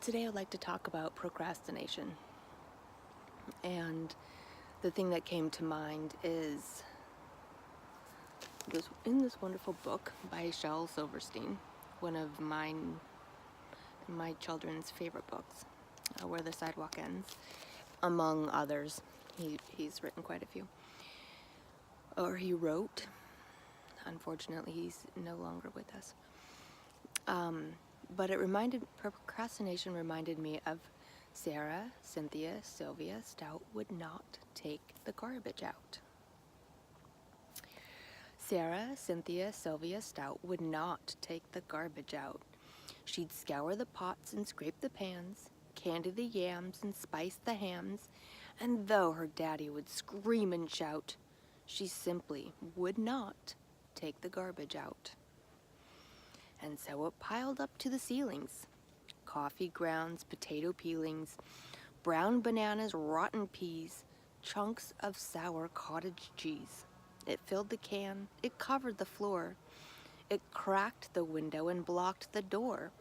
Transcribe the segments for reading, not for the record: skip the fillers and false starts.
Today I'd like to talk about procrastination. And the thing that came to mind is this wonderful book by Shel Silverstein, one of my children's favorite books, Where the Sidewalk Ends, among others. He's written quite a few. Or he wrote. Unfortunately, he's no longer with us. But procrastination reminded me of Sarah, Cynthia, Sylvia Stout would not take the garbage out. Sarah, Cynthia, Sylvia Stout would not take the garbage out. She'd scour the pots and scrape the pans, candy the yams and spice the hams, and though her daddy would scream and shout, she simply would not take the garbage out. And so it piled up to the ceilings. Coffee grounds, potato peelings, brown bananas, rotten peas, chunks of sour cottage cheese. It filled the can, it covered the floor. It cracked the window and blocked the door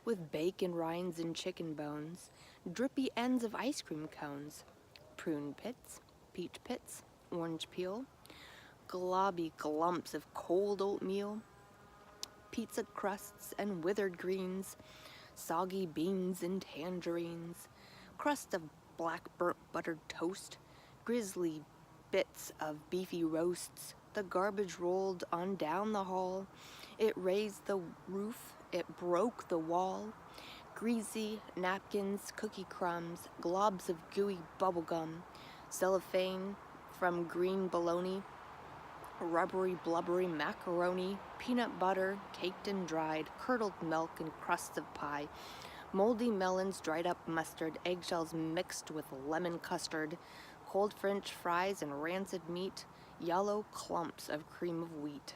with bacon rinds and chicken bones, drippy ends of ice cream cones, prune pits, peach pits, orange peel, globby glumps of cold oatmeal, pizza crusts and withered greens, soggy beans and tangerines, crust of black burnt buttered toast, grisly bits of beefy roasts. The garbage rolled on down the hall. It raised the roof, it broke the wall. Greasy napkins, cookie crumbs, globs of gooey bubblegum, cellophane from green bologna, rubbery, blubbery macaroni, peanut butter, caked and dried, curdled milk and crusts of pie, moldy melons, dried up mustard, eggshells mixed with lemon custard, cold French fries and rancid meat, yellow clumps of cream of wheat.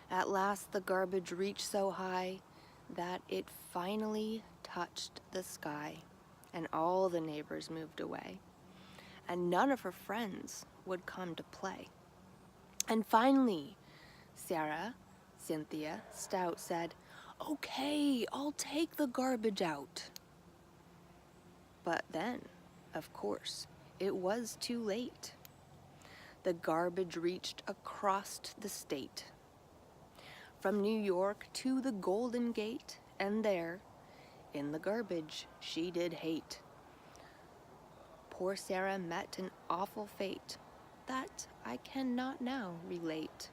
At last the garbage reached so high that it finally touched the sky, and all the neighbors moved away, and none of her friends would come to play. And finally, Sarah, Cynthia Stout said, "Okay, I'll take the garbage out." But then, of course, it was too late. The garbage reached across the state, from New York to the Golden Gate, and there, in the garbage, she did hate. Poor Sarah met an awful fate that I cannot now relate,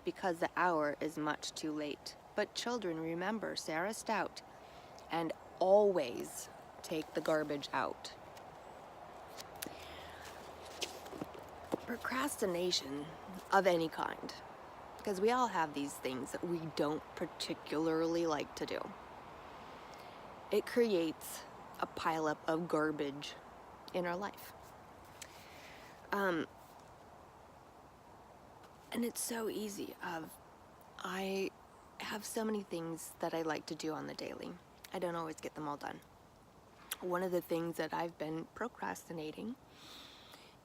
because the hour is much too late. But children, remember Sarah Stout, and always take the garbage out. Procrastination of any kind, because we all have these things that we don't particularly like to do. It creates a pileup of garbage in our life. And it's so easy. I have so many things that I like to do on the daily. I don't always get them all done. One of the things that I've been procrastinating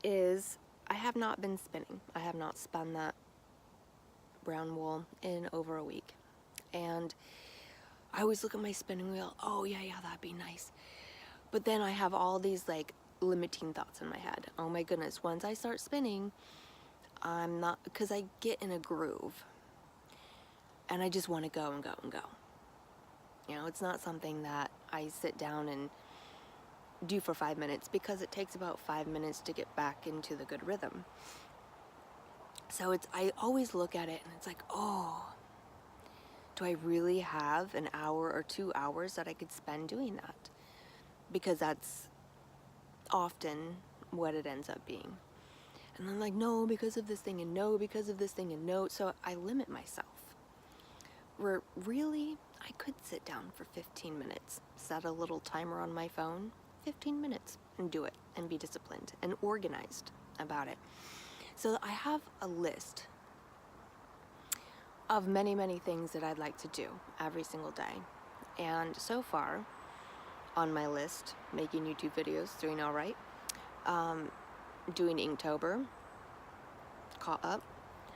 is I have not been spinning. I have not spun that brown wool in over a week. And I always look at my spinning wheel, oh yeah, that'd be nice. But then I have all these like limiting thoughts in my head. Oh my goodness, once I start spinning, I'm not, because I get in a groove and I just want to go and go and go. You know, it's not something that I sit down and do for 5 minutes, because it takes about 5 minutes to get back into the good rhythm. So I always look at it and it's like, oh, do I really have an hour or 2 hours that I could spend doing that? Because that's often what it ends up being. And I'm like, no, because of this thing, and no, because of this thing, and no. So I limit myself. Where really, I could sit down for 15 minutes, set a little timer on my phone, 15 minutes, and do it, and be disciplined and organized about it. So I have a list of many, many things that I'd like to do every single day. And so far, on my list, making YouTube videos, doing all right. Doing Inktober, caught up.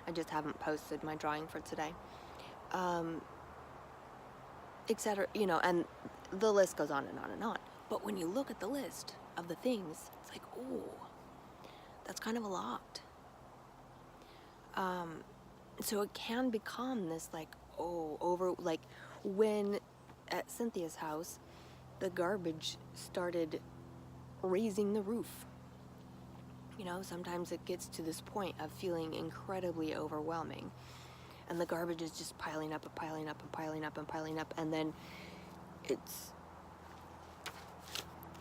I just haven't posted my drawing for today. Etc. You know, and the list goes on and on and on. But when you look at the list of the things, it's like, oh, that's kind of a lot. So it can become this like, like when at Cynthia's house, the garbage started raising the roof. You know, sometimes it gets to this point of feeling incredibly overwhelming. And the garbage is just piling up and piling up and piling up and piling up. And then it's,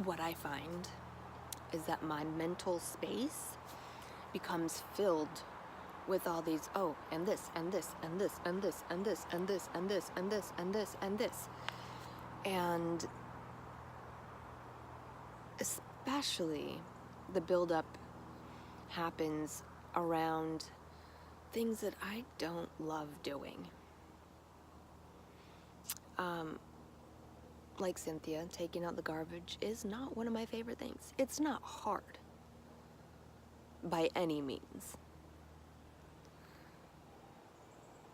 what I find is that my mental space becomes filled with all these, and this, and this, and this, and this, and this, and this, and this, and this, and this, and this. And especially the buildup happens around things that I don't love doing. Like Cynthia, taking out the garbage is not one of my favorite things. It's not hard by any means.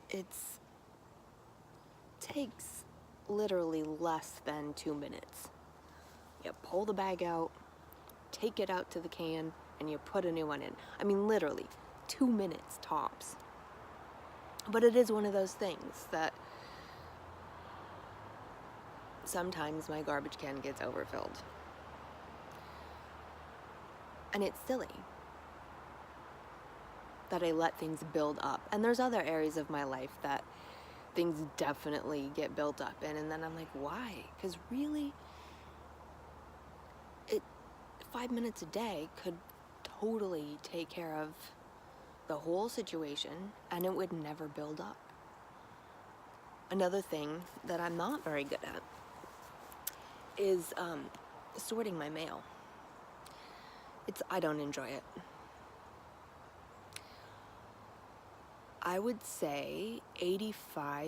It takes literally less than 2 minutes. You pull the bag out, take it out to the can, and you put a new one in. I mean, literally, 2 minutes tops. But it is one of those things that sometimes my garbage can gets overfilled. And it's silly that I let things build up. And there's other areas of my life that things definitely get built up in. And then I'm like, why? Because really, 5 minutes a day could totally take care of the whole situation, and it would never build up. Another thing that I'm not very good at is sorting my mail. I don't enjoy it. I would say 85%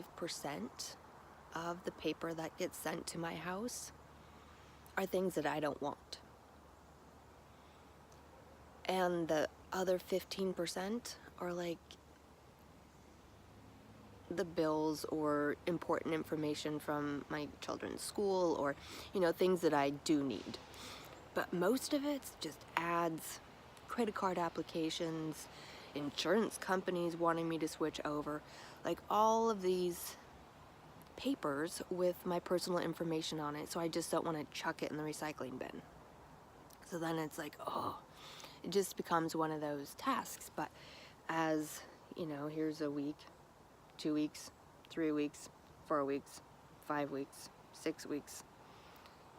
of the paper that gets sent to my house are things that I don't want. And the other 15% are like the bills or important information from my children's school, or, you know, things that I do need. But most of it's just ads, credit card applications, insurance companies wanting me to switch over. Like all of these papers with my personal information on it, so I just don't want to chuck it in the recycling bin. So then it's like, it just becomes one of those tasks. But as, you know, here's a week, 2 weeks, 3 weeks, 4 weeks, 5 weeks, 6 weeks,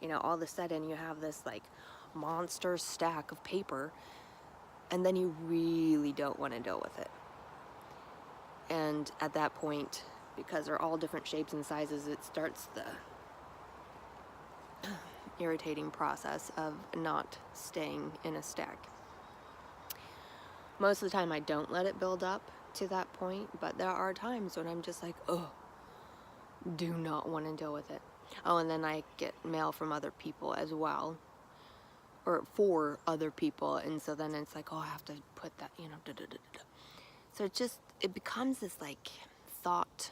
you know, all of a sudden you have this like monster stack of paper, and then you really don't want to deal with it. And at that point, because they're all different shapes and sizes, it starts the irritating process of not staying in a stack. Most of the time I don't let it build up to that point, but there are times when I'm just like, do not want to deal with it. And then I get mail from other people as well, or for other people, and so then it's like, I have to put that, you know, So it becomes this like thought,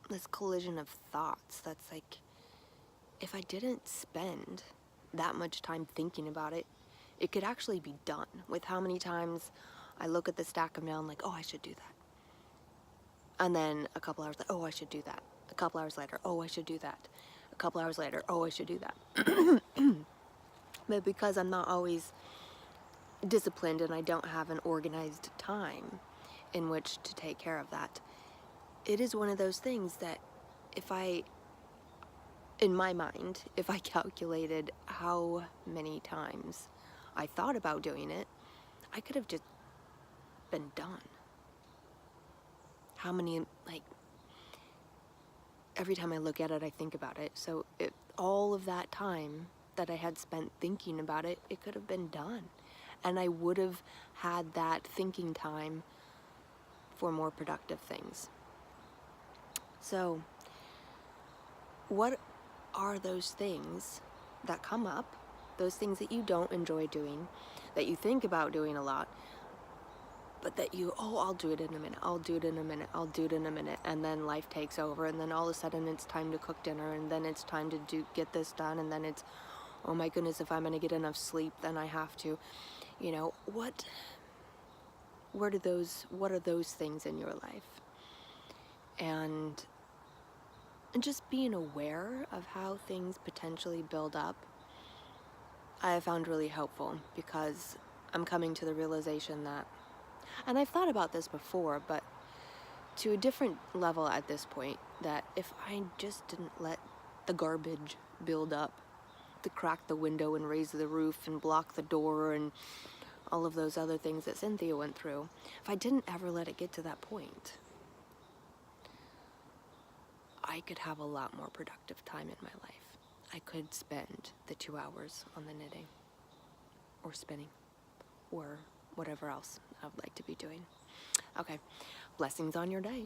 this collision of thoughts that's like, if I didn't spend that much time thinking about it, it could actually be done. With how many times I look at the stack of mail and like, I should do that. And then a couple hours later, I should do that. A couple hours later, I should do that. A couple hours later, I should do that. But because I'm not always disciplined and I don't have an organized time in which to take care of that, it is one of those things that in my mind, if I calculated how many times I thought about doing it, I could have just been done. How many, like, every time I look at it, I think about it. So all of that time that I had spent thinking about it, it could have been done. And I would have had that thinking time for more productive things. So, what are those things that come up, those things that you don't enjoy doing, that you think about doing a lot, but that I'll do it in a minute, I'll do it in a minute, I'll do it in a minute, and then life takes over, and then all of a sudden it's time to cook dinner, and then it's time to get this done, and then it's, oh my goodness, if I'm going to get enough sleep, then I have to, what are those things in your life? And just being aware of how things potentially build up, I have found really helpful, because I'm coming to the realization that, and I've thought about this before, but to a different level at this point, that if I just didn't let the garbage build up, to crack the window and raise the roof and block the door and all of those other things that Cynthia went through, if I didn't ever let it get to that point, I could have a lot more productive time in my life. I could spend the 2 hours on the knitting or spinning or whatever else I would like to be doing. Okay, blessings on your day.